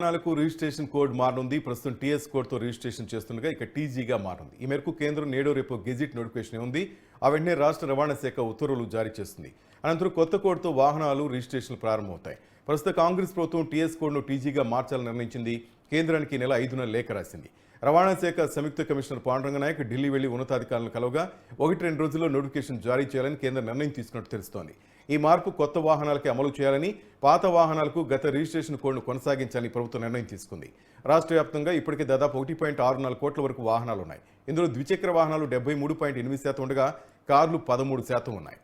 వాహనాలకు registration code మారనుంది. ప్రస్తుతం TS కోడ్తో రిజిస్ట్రేషన్ చేస్తుండగా ఇక టీజీగా మారింది. ఈ మేరకు కేంద్రం నేడో రేపు గెజిట్ నోటిఫికేషన్ ఉంది. ఆ వెంటనే రాష్ట్ర రవాణా శాఖ ఉత్తర్వులు జారీ చేస్తుంది. అనంతరం కొత్త కోడ్తో వాహనాలు రిజిస్ట్రేషన్లు ప్రారంభమవుతాయి. ప్రస్తుత కాంగ్రెస్ ప్రభుత్వం టీఎస్ కోడ్ను టీజీగా మార్చాలని నిర్ణయించింది. కేంద్రానికి నెల 5న లేఖ రాసింది. రవాణా శాఖ సంయుక్త కమిషనర్ పాండురంగ నాయక్ ఢిల్లీ వెళ్లి ఉన్నతాధికారులను కలవగా 1-2 రోజుల్లో నోటిఫికేషన్ జారీ చేయాలని కేంద్రం నిర్ణయం తీసుకున్నట్టు తెలుస్తోంది. ఈ మార్పు కొత్త వాహనాలకి అమలు చేయాలని, పాత వాహనాలకు గత రిజిస్ట్రేషన్ కోడ్ను కొనసాగించాలని ప్రభుత్వం నిర్ణయం తీసుకుంది. రాష్ట్ర వ్యాప్తంగా ఇప్పటికే దాదాపు 1.64 కోట్ల వరకు వాహనాలున్నాయి. ఇందులో ద్విచక్ర వాహనాలు 73.8% ఉండగా కార్లు 13% ఉన్నాయి.